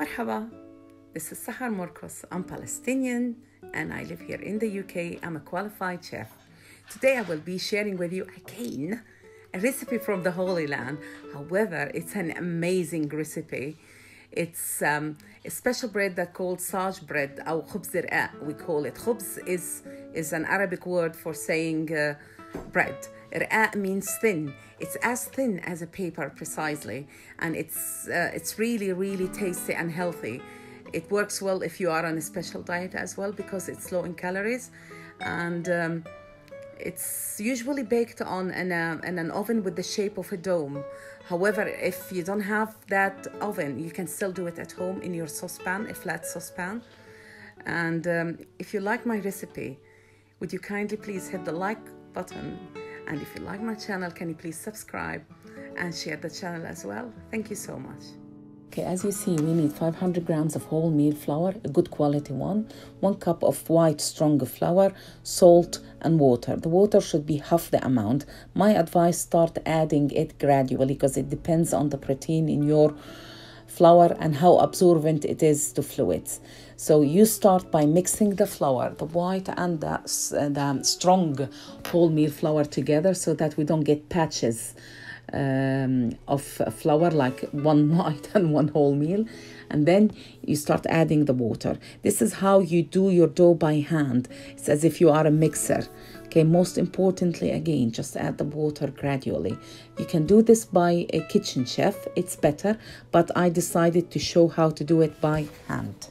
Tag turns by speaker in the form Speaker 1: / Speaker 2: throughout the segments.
Speaker 1: Marhaba, this is Sahar Morcos. I'm Palestinian and I live here in the UK. I'm a qualified chef. Today I will be sharing with you again a recipe from the Holy Land. However, it's an amazing recipe. It's a special bread that's called Saaj bread, or خبز رقاق we call it. خبز is an Arabic word for saying bread. رقاق means thin. It's as thin as a paper precisely, and it's really tasty and healthy. It works well if you are on a special diet as well because it's low in calories, and it's usually baked on in an oven with the shape of a dome. However, if you don't have that oven, you can still do it at home in your saucepan, a flat saucepan. And if you like my recipe, would you kindly please hit the like button? And if you like my channel, can you please subscribe and share the channel as well? Thank you so much. Okay, as you see, we need 500 grams of wholemeal flour, a good quality one, 1 cup of white strong flour, salt and water. The water should be half the amount. My advice, start adding it gradually because it depends on the protein in your flour and how absorbent it is to fluids. So you start by mixing the flour, the white and the strong wholemeal flour together so that we don't get patches of flour, like one white and one wholemeal. And then you start adding the water. This is how you do your dough by hand. It's as if you are a mixer. Okay, most importantly, again, just add the water gradually. You can do this by a kitchen chef, it's better, but I decided to show how to do it by hand.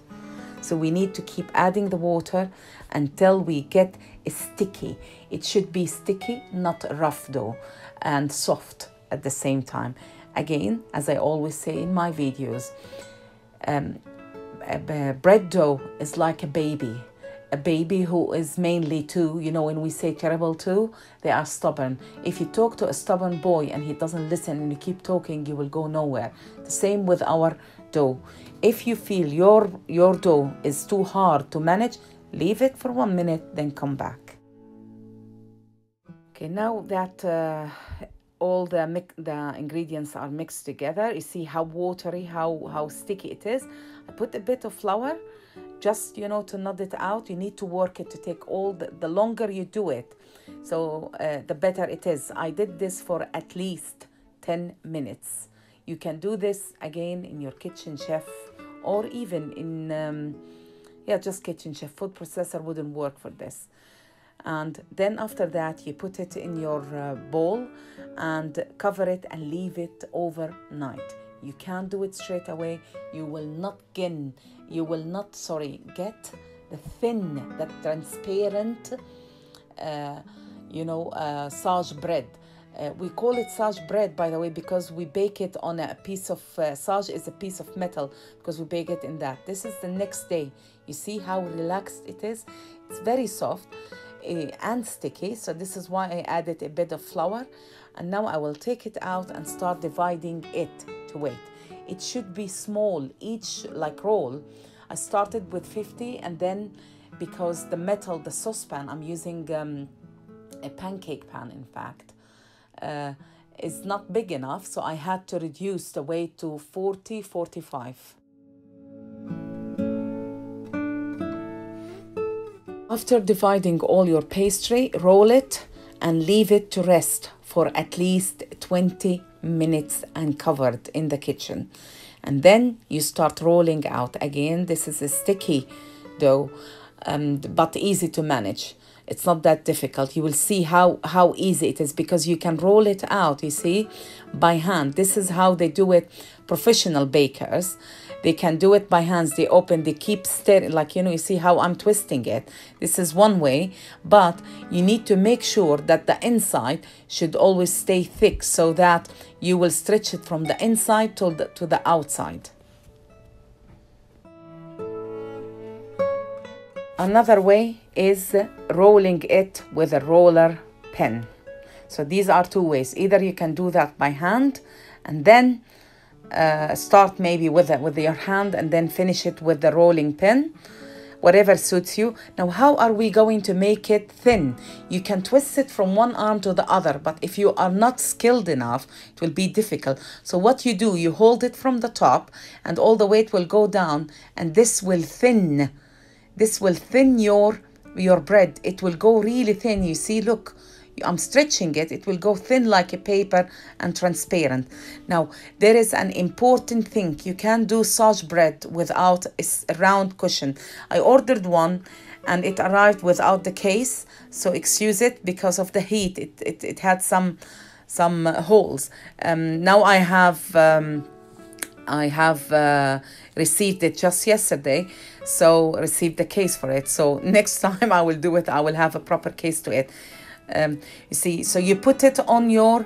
Speaker 1: So we need to keep adding the water until we get sticky. It should be sticky, not rough dough, and soft at the same time. Again, as I always say in my videos, bread dough is like a baby who is mainly two. You know, when we say terrible two, they are stubborn. If you talk to a stubborn boy and he doesn't listen and you keep talking, you will go nowhere. The same with our dough. If you feel your dough is too hard to manage, leave it for 1 minute, then come back. Okay, now that all the ingredients are mixed together, you see how watery, how sticky it is. I put a bit of flour, just, you know, to nut it out. You need to work it to take all the longer you do it, so the better it is. I did this for at least 10 minutes. You can do this again in your kitchen chef, or even in just kitchen chef. Food processor wouldn't work for this. And then after that, you put it in your bowl and cover it and leave it overnight. You can't do it straight away. You will not get the thin, that transparent, Saaj bread. We call it Saaj bread, by the way, because we bake it on a piece of, Saaj is a piece of metal, because we bake it in that. This is the next day. You see how relaxed it is? It's very soft and sticky, so this is why I added a bit of flour. And now I will take it out and start dividing it to weight. It should be small, each like roll. I started with 50, and then because the saucepan, I'm using a pancake pan, in fact, is not big enough, so I had to reduce the weight to 40, 45. After dividing all your pastry, roll it and leave it to rest for at least 20 minutes and covered in the kitchen. And then you start rolling out. Again, this is a sticky dough, but easy to manage. It's not that difficult. You will see how easy it is because you can roll it out, you see, by hand. This is how they do it. Professional bakers, they can do it by hands. They open, they keep stirring, like, you know, you see how I'm twisting it. This is one way, but you need to make sure that the inside should always stay thick so that you will stretch it from the inside to the outside. Another way is rolling it with a roller pin. So these are two ways. Either you can do that by hand and then start maybe with your hand and then finish it with the rolling pin, whatever suits you. Now, how are we going to make it thin? You can twist it from one arm to the other, but if you are not skilled enough, it will be difficult. So what you do, you hold it from the top and all the weight will go down, and this will thin. This will thin your bread. It will go really thin. You see, look, I'm stretching it. It will go thin like a paper and transparent. Now, there is an important thing. You can't do Saaj bread without a round cushion. I ordered one and it arrived without the case. So excuse it because of the heat. It had some holes. Now I have received it just yesterday, so received the case for it. So next time I will do it, I will have a proper case to it. You see, so you put it on your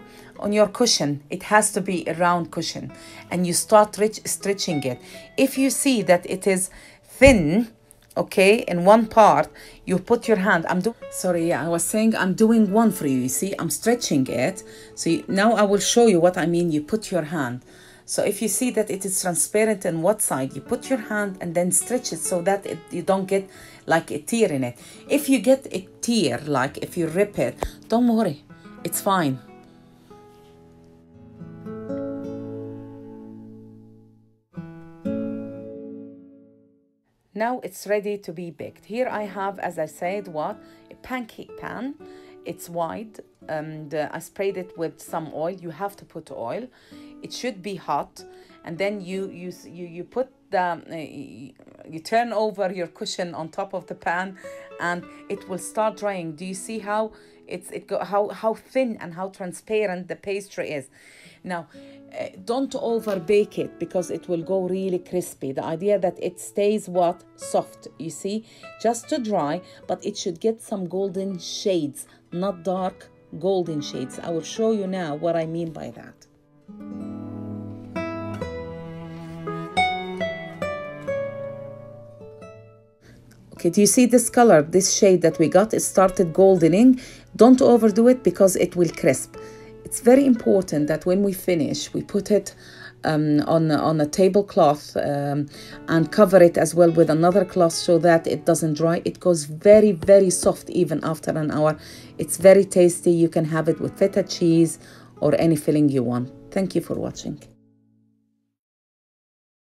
Speaker 1: cushion. It has to be a round cushion, and you start stretching it. If you see that it is thin, okay, in one part, you put your hand. I was saying I'm doing one for you. You see, I'm stretching it. So now I will show you what I mean. You put your hand. So if you see that it is transparent on what side, you put your hand and then stretch it so that you don't get like a tear in it. If you get a tear, like if you rip it, don't worry, it's fine. Now it's ready to be baked. Here I have, as I said, a pancake pan. It's wide, and I sprayed it with some oil. You have to put oil. It should be hot, and then you put you turn over your cushion on top of the pan, and it will start drying. Do you see how how thin and how transparent the pastry is? Now, don't over bake it because it will go really crispy. The idea that it stays soft, you see, just to dry, but it should get some golden shades, not dark golden shades. I will show you now what I mean by that. Okay, do you see this color, this shade that we got? It started goldening. Don't overdo it because it will crisp. It's very important that when we finish, we put it on a tablecloth and cover it as well with another cloth so that it doesn't dry. It goes very, very soft even after an hour. It's very tasty. You can have it with feta cheese or any filling you want. Thank you for watching.